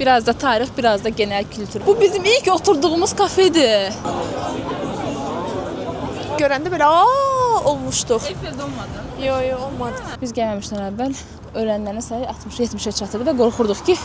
Biraz da tarix, biraz da genel kültür. Bu bizim ilk oturduğumuz kafedir. Görəndə belə olmuşduq. Eyfel'de olmadı. Yo, olmadı. Biz gəlməmişdən əvvəl öyrənlərin sayı 60-70-ə çatırdı və qorxurduq ki,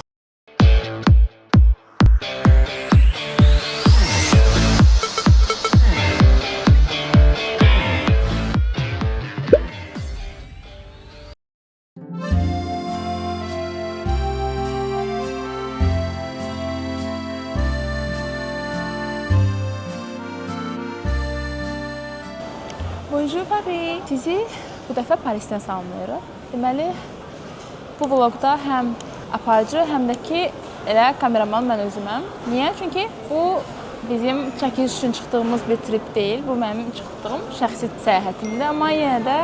Bonjour Paris. Sizi bu dəfə Parisdən salamlayırıq. Deməli, bu vlogda həm aparıcı, həm də ki, elə kameraman mən özüməm. Niyə? Çünki bu bizim çəkiliş üçün çıxdığımız bir trip deyil. Bu mənim çıxdığım şəxsi səyahətimdir. Amma yenə də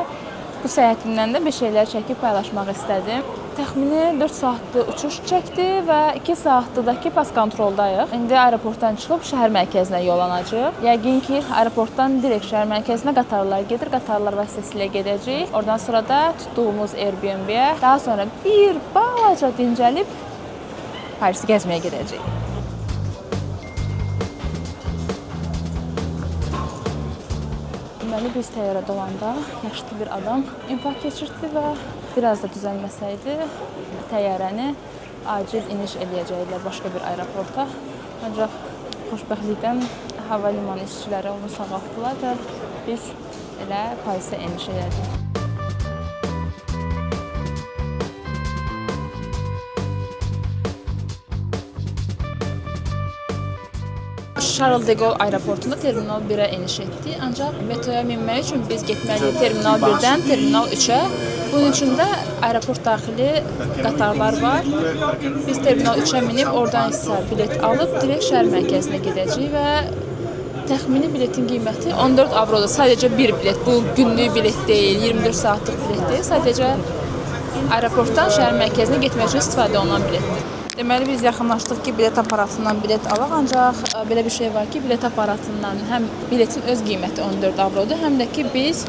bu səyahətimdən də bir şeylər çəkib paylaşmaq istədim. Təxmini 4 saatlıq uçuş çəkdi və 2 saatlıdakı pas kontroldayıq. İndi aeroportdan çıxıb şəhər mərkəzinə yollanacağıq. Yəqin ki, aeroportdan direkt şəhər mərkəzinə qatarlar gedir. Qatarlar vasitəsilə gedəcəyik. Oradan sonra da tutduğumuz Airbnb-yə, daha sonra bir balaca dincəlib Parisi gəzməyə gedəcəyik. Deməli, biz təyyarədə olanda yaşlı bir adam infarkt keçirdi və biraz da düzəlməsəydi təyyarəni acil iniş eləyəcəklər başqa bir aeroporta. Ancaq xoşbəxtlikdən hava limanı işçiləri onu sağaltdılar və biz elə Parisə eniş elədik. Charles de Gaulle aeroportunda Terminal 1-ə eniş etdik. Ancaq metroya minmək üçün biz getməliyik Terminal 1-dən Terminal 3-ə. Bunun üçün də aeroport daxili qatarlar var. Biz Terminal 3-ə minib oradan isə bilet alıb direkt şəhər mərkəzinə gedəcəyik və təxmini biletin qiyməti 14 avrodur. Sadəcə bir bilet. Bu günlük bilet deyil, 24 saatlıq bilet deyil. Sadəcə aeroportdan şəhər mərkəzinə getmək üçün istifadə olunan biletdir. Deməli, biz yaxınlaşdıq ki, bilet aparatından bilet alaq, ancaq belə bir şey var ki, bilet aparatından həm biletin öz qiyməti 14 avrodur, həm də ki, biz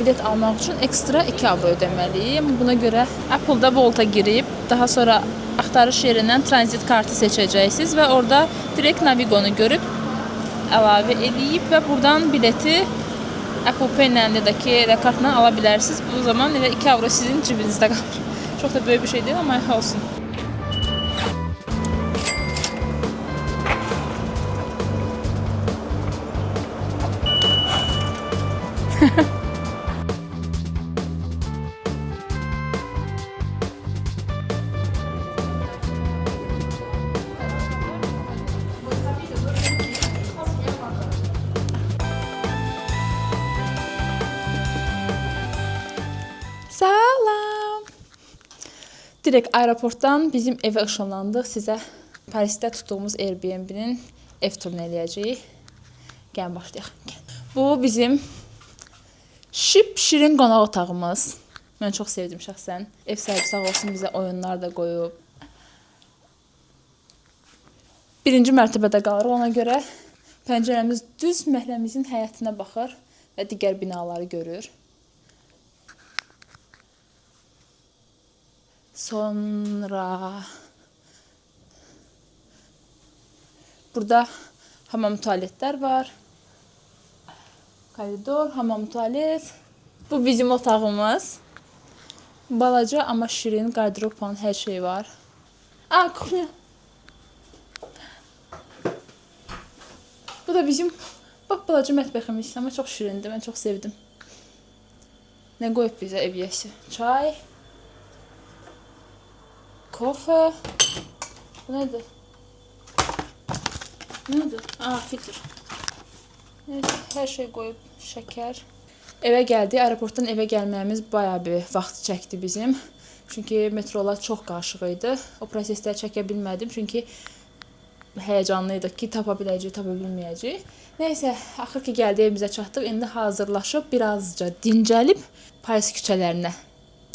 bilet almaq üçün ekstra 2 avro ödəməliyik. Buna görə Apple-da Volta girib, daha sonra axtarış yerindən tranzit kartı seçəcəksiniz və orada direkt Navigo-nu görüb əlavə edib və buradan bileti Apple Pay-lə də ki, kartla ala bilərsiniz. Bu zaman 2 avro sizin cibinizdə qalır. Çox da böyük bir şey deyil, amma olsun. Salam. Direkt aeroportdan bizim evə ışınlandıq. Sizə Parisdə tutduğumuz Airbnb-nin ev turunu eləyəcəyik. Gəlin başlayaq. Bu bizim şirin qonaq otağımız. Mən çox sevdim şəxsən. Ev sahibi sağ olsun bizə oyunlar da qoyub. Birinci mərtəbədə qalırıq. Ona görə pəncərəmiz düz məhəlləmizin həyətinə baxır və digər binaları görür. Sonra burada hamam tualetlər var. Koridor, hamam tualet. Bu bizim otağımız. Balaca amma şirin, qardırop falan hər şey var. Kuxnya. Bu da bizim balaca mətbəximiz, amma çox şirindir. Mən çox sevdim. Nə qoyub bizə ev yiyəsi? Çay. Kofe. Bu nədir? Nədir? Filtr. Evet, hər şey qoyub, şəkər. Evə gəldik. Aeroportdan evə gəlməyimiz bayağı bir vaxt çəkdi bizim. Çünki metrolar çox qarışıq idi. O prosesləri çəkə bilmədim. Çünki həyəcanlıydıq ki, tapa biləcəyik, tapa bilməyəcəyik. Nəysə, axır ki gəldik, evimizə çatdıq. İndi hazırlaşıb, birazca dincəlib Paris küçələrinə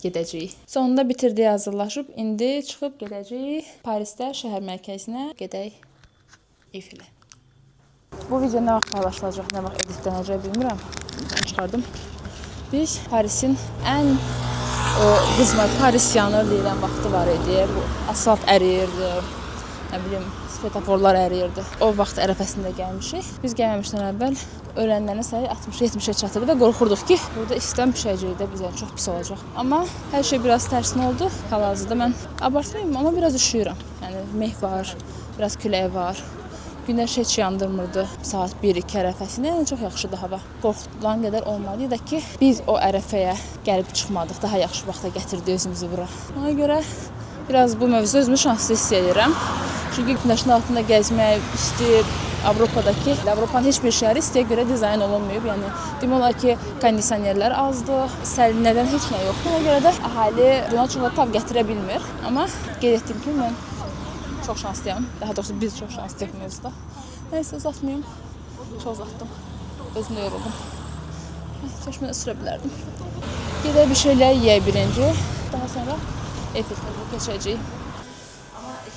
gedəcəyik. Sonunda bitirdik, hazırlaşıb. İndi çıxıb gedəcəyik Parisdə şəhər mərkəzinə gedək Eyfelə. Bu video nə vaxt paylaşılacaq, nə vaxt editlənəcək bilmirəm. Mən çıxardım. Biz Parisin ən qızmar Paris yanır deyilən vaxtı var idi. Bu asfalt əriyirdi. nə bilim, svetoforlar əriyirdi. O vaxt ərəfəsində gəlmişik. Biz gəlməmişdən əvvəl ölənlərin sayı 60-70-ə çatırdı və qorxurduq ki, burada istidən pişəcəkdə bizə çox pis olacaq. Amma hər şey biraz tərsinə oldu. Hal-hazırda mən abartmayım, amma biraz üşüyürəm. Yəni meh var, biraz külək var. Günəş heç yandırmırdı saat 1-2 ərəfəsində. Yəni çox yaxşıdır hava. Qorxulan qədər olmalıydı ki, biz o ərəfəyə gəlib çıxmadıq. Daha yaxşı vaxta gətirdi özümüzü bura. Ona görə biraz bu mövzuda özümü şanslı hiss edirəm. Çünki günəşin altında gəzmək, isti Avropanın heç bir şəhəri istiyə görə dizayn olunmayıb. Yəni demək olar ki, kondisionerlər azdır, sərinlədən heç nə yoxdur. Ona görə də əhali buna çox tab gətirə bilmir. Amma qeyd etdiyim kimi mən çox şanslıyam. Daha doğrusu biz çox şanslıyıq bu mövzuda. Nəysə uzatmayım. Çox uzatdım. Özümü yoruldum. Çeşmədə sürə bilərdim. Gedək bir şeylər yeyək birinci. Daha sonra Eyfel'ə keçəcəyik.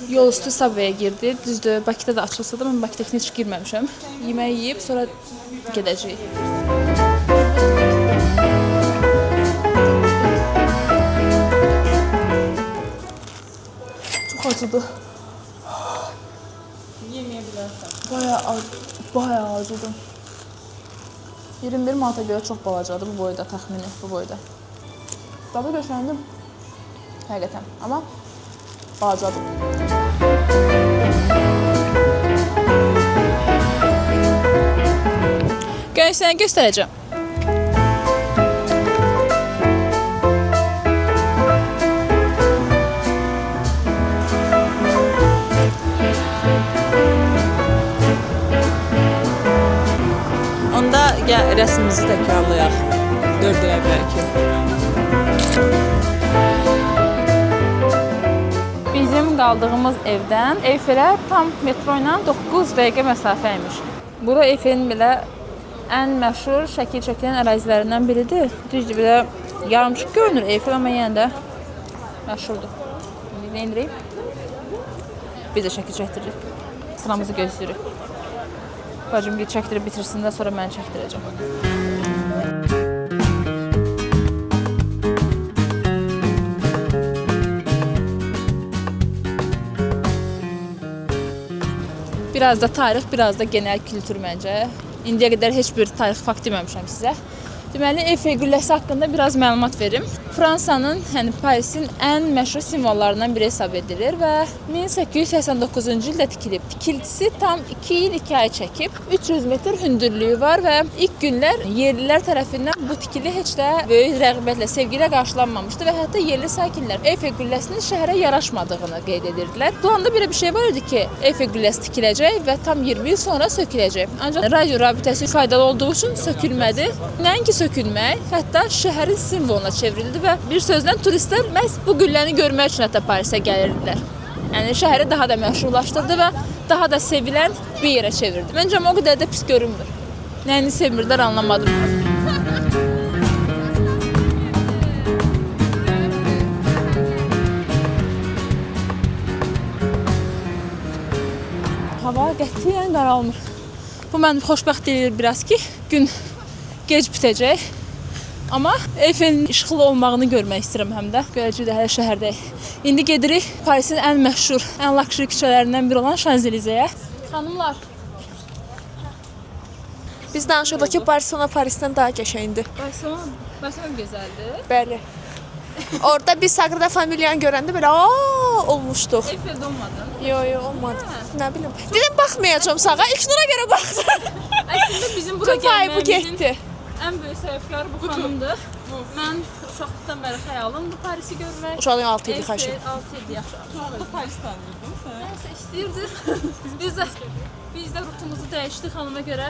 Yol üstü Subway-yə girdi. Düzdür, Bakıda da açılsa da mən Bakıdakına heç girməmişəm. Yemək yeyib sonra gedəcəyik. Çox acıdı. Yeməyə bilərsən. Bayağı acıdı. 21 manata görə çox balacadır bu boyda, təxmini bu boyda. Dadı göşəndim. Həqiqətən. Amma balacadır. Gəl sənə göstərəcəm. Onda gəl rəsmimizi təkrarlayaq. 4 il əvvəlki. Bizim qaldığımız evdən Eyfelə tam metro ilə 9 dəqiqə məsafə imiş. Bura Eyfelin belə ən məşhur şəkil çəkilən ərazilərindən biridir. Düzdür, belə yarımçıq görünür Eyfel, amma yenə də məşhurdur. İndi nə edirik? Biz də şəkil çəkdiririk. Sıramızı gözləyirik. Bacım bir çəkdirib bitirsin də sonra mən çəkdirəcəm. Biraz da tarix, biraz da genel kültür məncə. İndiyə qədər heç bir tarix fakt deməmişəm sizə. Deməli, Eyfel qülləsi haqqında biraz məlumat verim. Fransanın, yəni Parisin ən məşhur simvollarından biri hesab edilir və 1889-cu ildə tikilib. Tikintisi tam 2 il 2 ay çəkib. 300 metr hündürlüyü var və ilk günlər yerlilər tərəfindən bu tikili heç də böyük rəğbətlə, sevgi ilə qarşılanmamışdı və hətta yerli sakinlər Eyfel qülləsinin şəhərə yaraşmadığını qeyd edirdilər. Bu anda belə bir şey var idi ki, Eyfel qülləsi tikiləcək və tam 20 il sonra söküləcək. Ancaq radio rabitəsi faydalı olduğu üçün sökülmədi. Nəinki sökülmək, hətta şəhərin simvoluna çevrildi və bir sözlə turistlər məhz bu gülləni görmək üçün hətta Parisə gəlirdilər. Yəni şəhəri daha da məşhurlaşdırdı və daha da sevilən bir yerə çevirdi. Məncə o qədər də pis görünmür. Nəyini sevmirdilər anlamadım. Hava qətiyyən qaralmır. Bu məni xoşbəxt edir biraz ki, gün gec bitəcək. Amma Eyfelin işıqlı olmağını görmək istəyirəm həm də. Görəcəyik də hələ şəhərdəyik. İndi gedirik Parisin ən məşhur, ən lakşuri küçələrindən biri olan Şanzelizeyə. Xanımlar, Biz danışırdıq ki, Barcelona Parisdən daha qəşəngdir. Barcelona gözəldir. Bəli. Orada biz Sagrada Familia'nı görəndə belə olmuşduq. Eyfeldə olmadın. Yo, olmadı. Nə bilim. Dedim baxmayacağam sağa. İlknura görə baxdım. Əslində bizim bura Tüm vibe bu gəlməyimizin getdi. ən böyük səbəbkarı bu xanımdır. Mən uşaqlıqdan bəri xəyalımdır Parisi görmək. Uşaqlığın 6 idi xaşım. 6-7 yaş. Uşaqda Paris tanıyırdın sən? Nəsə istəyirdi. Biz də rutumuzu dəyişdik xanıma görə.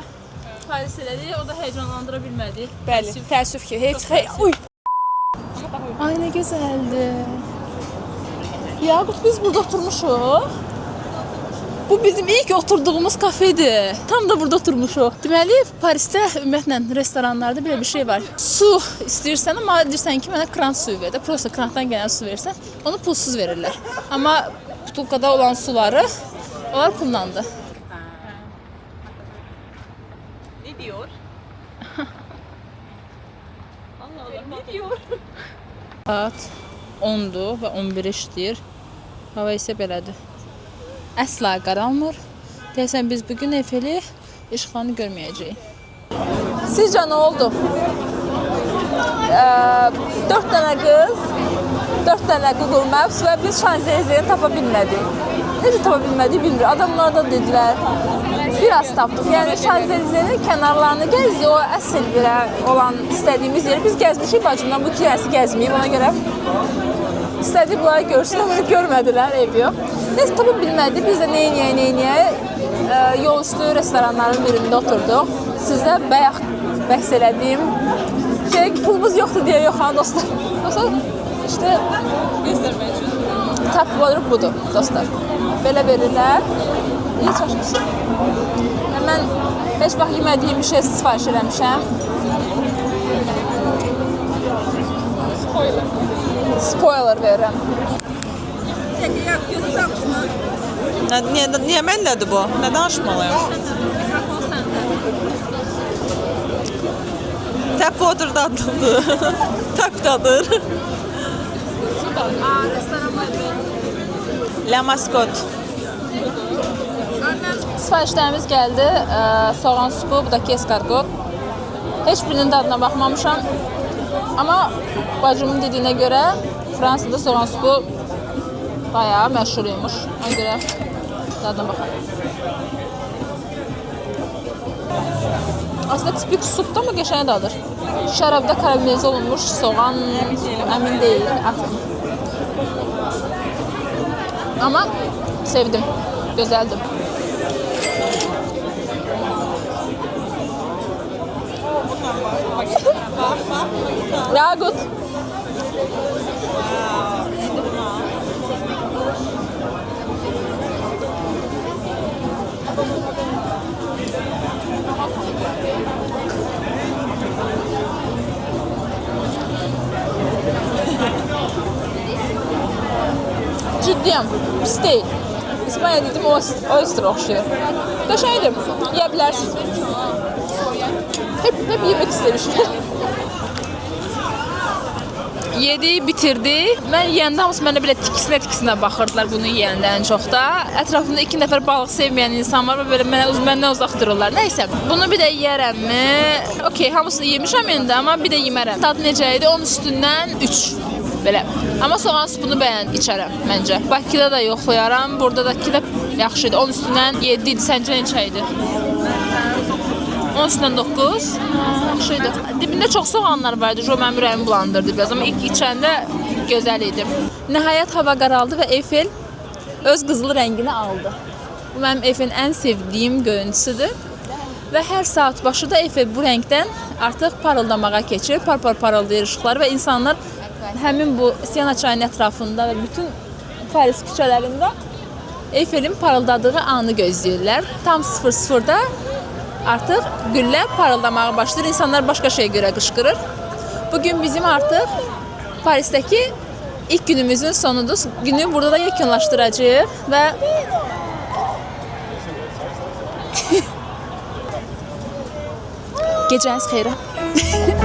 Paris elədik, o da heyecanlandıra bilmədi. Bəli, təəssüf ki, heç uy. Ay nə gözəldir. Yaqut biz burada oturmuşuq. Bu bizim ilk oturduğumuz kafedir. Tam da burada oturmuşuq. Deməli, Parisdə ümumiyyətlə restoranlarda belə bir şey var. Su istəyirsən, amma deyirsən ki, mənə kran suyu ver də. Prosta krandan gələn su versən, onu pulsuz verirlər. Amma butulkada olan suları onlar pullandı. Ne diyor? Allah Allah, ne diyor? Saat 10-dur və 11 işləyir. Hava isə belədir. əsla qaralmır. Deyəsən biz bugün Eyfeli işıqlarını görməyəcəyik. Sizcə nə oldu? 4 dənə qız, 4 dənə Google Maps və biz Şanzelize'yi tapa bilmədik. Necə tapa bilmədik bilmiyorum. Adamlar da dedilər, biraz tapdıq. Yəni Şanzelize'nin kənarlarını gəzdik, o əsl birə olan istədiyimiz yeri biz gəzmişik bacımdan, bu kirəsi gəzməyib, ona görə istədik bunları görsün, amma görmədilər, ev yox. Neyse tapa bilmədik, biz də neyniyək, yol üstü restoranların birində oturduq. Sizdə bayaq bəhs elədiyim pulumuz yoxdur deyə yox ha dostlar. Dostlar, işte tap water budur dostlar. Belə verirlər. İyi çaşmışsın. Mən heç vaxt yemədiyim bir şey sifariş eləmişəm. Spoiler verirəm. Niyə məndədir bu? Nə danışmalıyım? Tap water dadlıdır. Tap dadır. La Mascot. Sifarişlərimiz gəldi. Soğan supu, bu da eskargot. Heç birinin dadına baxmamışam. Amma bacımın dediyinə görə Fransada soğan supu bayağı məşhuruymuş. Ona görə dadına baxalım. Aslında tipik supda mı qəşəng dadır? Şərabda karamelize olunmuş soğan əmin deyil artıq. Amma sevdim, gözəldir. Ya good. Ciddiyəm, pis deyil. İspanya dedim, oyster oxşuyur. Qəşəngdir, yeyə bilərsiniz. Hep yemək istəmişim. Yedi, bitirdi. Mən yeyəndə hamısı mənə belə tikisinə baxırdılar bunu yeyəndə ən çox da. Ətrafımda 2 nəfər balıq sevməyən insan var və belə məndən uzaq dururlar. Nəysə, bunu bir də yeyərəmmi? Okey, hamısını yemişəm indi, amma bir də yemərəm. Tad necə idi? Onun üstündən 3. Belə. Amma soğan supunu içərəm məncə. Bakıda da yoxlayaram, burada da ki də yaxşı idi. Onun üstündən 7 idi. Səncə neçə idi? 10 üstündən 9. Yaxşı idi. Dibində çox soğanlar vardı. O mənim ürəyimi bulandırdı biraz. Amma ilk içəndə gözəl idi. Nəhayət hava qaraldı və Eyfel öz qızılı rəngini aldı. Bu mənim Eyfelin ən sevdiyim görüntüsüdür. Və hər saat başı da Eyfel bu rəngdən artıq parıldamağa keçir. Parıldayır işıqlar və insanlar həmin bu Siyana çayının ətrafında və bütün Paris küçələrində Eyfelin parıldadığı anı gözləyirlər. Tam 00'da artıq güllər parıldamağa başlayır. İnsanlar başqa şeyə görə qışqırır. Bugün bizim artıq Parisdəki ilk günümüzün sonudur. Günü burada da yekunlaşdıracağıq və gecəniz xeyrə.